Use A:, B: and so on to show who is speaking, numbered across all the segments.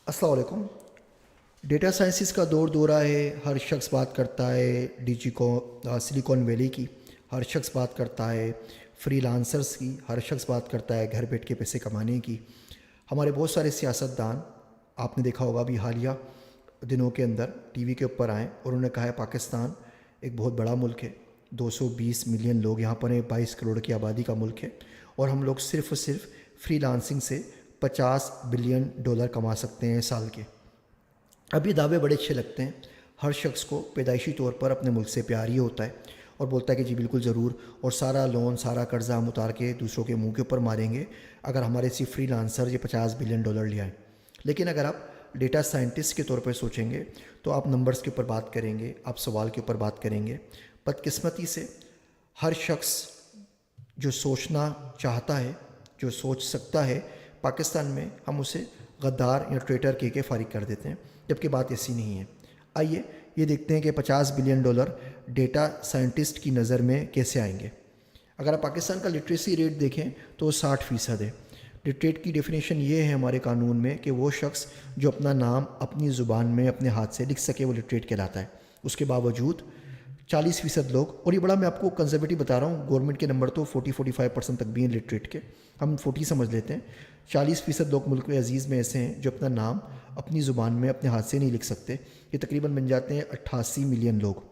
A: अस्सलाम वालेकुम। Data sciences का दौर दौरा है। हर शख्स बात करता है सिलिकॉन वैली की, हर शख्स बात करता है फ्रीलांसर्स की, हर शख्स बात करता है घर बैठ के पैसे कमाने की। हमारे बहुत सारे सियासतदान, आपने देखा होगा अभी हालिया दिनों के अंदर टीवी के ऊपर आए और उन्होंने कहा है पाकिस्तान एक बहुत बड़ा मुल्क है, 220 मिलियन लोग यहाँ पर हैं, 22 करोड़ की आबादी का मुल्क है और हम लोग सिर्फ़ और सिर्फ फ्रीलांसिंग से 50 बिलियन डॉलर कमा सकते हैं साल के। अब ये दावे बड़े अच्छे लगते हैं। हर शख्स को पैदाइशी तौर पर अपने मुल्क से प्यार ही होता है और बोलता है कि जी बिल्कुल ज़रूर, और सारा लोन सारा कर्जा हम उतार के दूसरों के मुंह के ऊपर मारेंगे अगर हमारे सिर्फ फ्रीलांसर ये 50 बिलियन डॉलर ले आएँ। लेकिन अगर आप डेटा साइंटिस्ट के तौर पर सोचेंगे तो आप नंबर्स के ऊपर बात करेंगे, आप सवाल के ऊपर बात करेंगे। बदकिस्मती से हर शख्स जो सोचना चाहता है, जो सोच सकता है, पाकिस्तान में हम उसे गद्दार या ट्रेटर कह के फारिग कर देते हैं, जबकि बात ऐसी नहीं है। आइए ये देखते हैं कि 50 बिलियन डॉलर डेटा साइंटिस्ट की नज़र में कैसे आएंगे। अगर आप पाकिस्तान का लिटरेसी रेट देखें तो 60% है। लिटरेट की डेफिनेशन ये है हमारे कानून में कि वो शख्स जो अपना नाम अपनी ज़ुबान में अपने हाथ से लिख सके वो लिटरेट कहलाता है। उसके बावजूद 40% लोग, और ये बड़ा मैं आपको कंजर्वेटिव बता रहा हूँ, गवर्नमेंट के नंबर तो 40-45% तक भी हैं लिटरेट के, हम 40 समझ लेते हैं। 40% लोग मुल्क में अजीज़ में ऐसे हैं जो अपना नाम अपनी ज़ुबान में अपने हाथ से नहीं लिख सकते। ये तकरीबन बन जाते हैं 88 मिलियन लोग।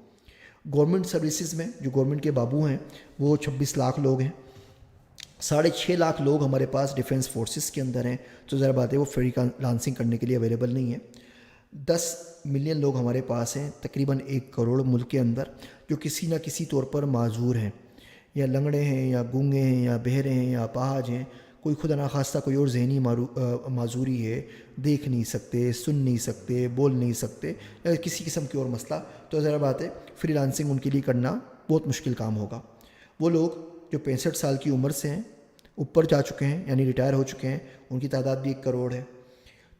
A: गवर्नमेंट सर्विसेज में जो गवर्नमेंट के बाबू हैं वो 26 लाख लोग हैं। 6.5 लाख लोग हमारे पास डिफेंस फोर्सेस के अंदर हैं, तो ज़रा बात है वो फ्रीलांसिंग करने के लिए अवेलेबल नहीं है। 10 मिलियन लोग हमारे पास हैं, तकरीबन 1 करोड़ मुल्क के अंदर, जो किसी न किसी तौर पर माजूर हैं, या लंगड़े हैं, या गूंगे हैं, या बहरे हैं, या अपाहज हैं, कोई खुदा ना खास्ता कोई और जहनी माजूरी है, देख नहीं सकते, सुन नहीं सकते, बोल नहीं सकते, या किसी किस्म की और मसला, तो ज़रा बात है फ्रीलांसिंग उनके लिए करना बहुत मुश्किल काम होगा। वो लोग जो 65 साल की उम्र से हैं, ऊपर जा चुके हैं, यानी रिटायर हो चुके हैं, उनकी तादाद भी 1 करोड़ है।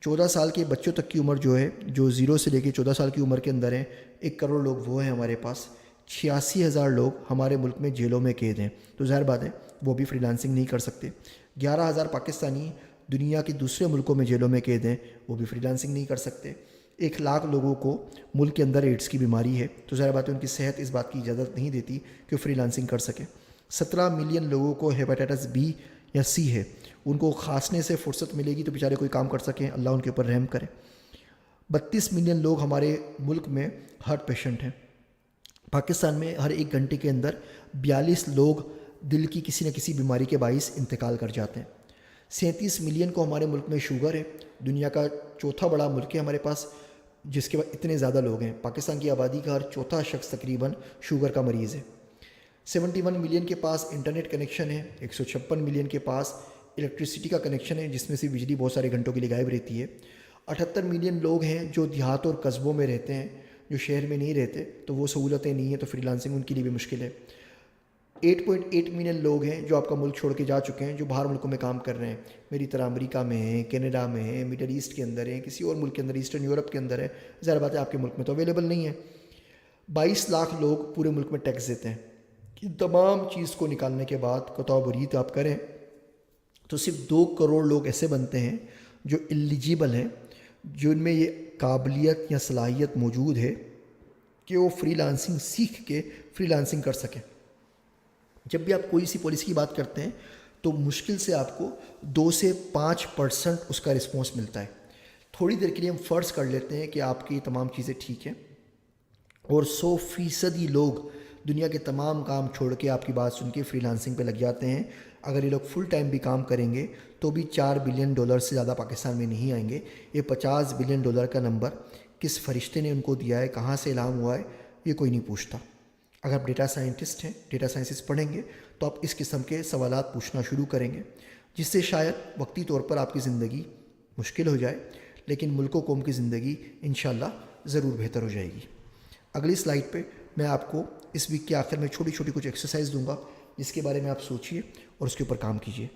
A: 14 साल के बच्चों तक की उम्र जो है, जो 0 से लेकर 14 साल की उम्र के अंदर हैं, 1 करोड़ लोग वो हैं हमारे पास। 86,000 लोग हमारे मुल्क में जेलों में कैद हैं, तो ज़ाहिर बात है वो भी फ्रीलांसिंग नहीं कर सकते। 11,000 पाकिस्तानी दुनिया के दूसरे मुल्कों में जेलों में कैद हैं, वो भी फ्रीलांसिंग नहीं कर सकते। 1 लाख लोगों को मुल्क के अंदर एड्स की बीमारी है, तो ज़ाहिर बात है उनकी सेहत इस बात की इजाज़त नहीं देती कि वो फ्रीलांसिंग कर सकें। 17 मिलियन लोगों को हेपेटाइटिस बी या सी है, उनको खांसने से फुर्सत मिलेगी तो बेचारे कोई काम कर सकें, अल्लाह उनके ऊपर रहम करे। 32 मिलियन लोग हमारे मुल्क में हार्ट पेशेंट हैं। पाकिस्तान में हर 1 घंटे के अंदर 42 लोग दिल की किसी न किसी बीमारी के बाइस इंतकाल कर जाते हैं। 37 मिलियन को हमारे मुल्क में शुगर है, दुनिया का चौथा बड़ा मुल्क है हमारे पास, जिसके बाद इतने ज़्यादा लोग हैं। पाकिस्तान की आबादी का हर चौथा शख्स तकरीबन शुगर का मरीज़ है। 71 मिलियन के पास इंटरनेट कनेक्शन है, 156 मिलियन के पास इलेक्ट्रिसिटी का कनेक्शन है, जिसमें से बिजली बहुत सारे घंटों के लिए गायब रहती है। 78 मिलियन लोग हैं जो देहात और कस्बों में रहते हैं, जो शहर में नहीं रहते, तो वो सहूलतें नहीं हैं, तो फ्रीलांसिंग उनके लिए भी मुश्किल है। 8.8 मिलियन लोग हैं जो आपका मुल्क छोड़ के जा चुके हैं, जो बाहर मुल्कों में काम कर रहे हैं, मेरी तरह अमेरिका में हैं, कनाडा में हैं, मिडल ईस्ट के अंदर हैं, किसी और मुल्क के अंदर, ईस्टर्न यूरोप के अंदर है। ज़ाहिर बात है आपके मुल्क में तो अवेलेबल नहीं है। 22 लाख लोग पूरे मुल्क में टैक्स देते हैं। इन तमाम चीज़ को निकालने के बाद कतौ बरीत आप करें तो सिर्फ 2 करोड़ लोग ऐसे बनते हैं जो एलिजिबल हैं, जिनमें ये काबिलियत या सलाहियत मौजूद है कि वो फ्रीलांसिंग सीख के फ्रीलांसिंग कर सकें। जब भी आप कोई सी पॉलिसी की बात करते हैं तो मुश्किल से आपको 2 से 5% उसका रिस्पॉन्स मिलता है। थोड़ी देर के लिए हम फ़र्ज़ कर लेते हैं कि आपकी तमाम चीज़ें ठीक हैं और 100% लोग दुनिया के तमाम काम छोड़ के आपकी बात सुन के फ्रीलांसिंग पे लग जाते हैं। अगर ये लोग फुल टाइम भी काम करेंगे तो भी 4 बिलियन डॉलर से ज़्यादा पाकिस्तान में नहीं आएंगे। ये 50 बिलियन डॉलर का नंबर किस फरिश्ते ने उनको दिया है, कहाँ से इल्हाम हुआ है, ये कोई नहीं पूछता। अगर आप डेटा साइंटिस्ट हैं, डेटा साइंसिस पढ़ेंगे, तो आप इस किस्म के सवालात पूछना शुरू करेंगे, जिससे शायद वक्ती तौर पर आपकी ज़िंदगी मुश्किल हो जाए, लेकिन मुल्क कौम की ज़िंदगी इंशाल्लाह ज़रूर बेहतर हो जाएगी। अगली स्लाइड पे मैं आपको इस वीक के आखिर में छोटी छोटी कुछ एक्सरसाइज दूंगा, जिसके बारे में आप सोचिए और उसके ऊपर काम कीजिए।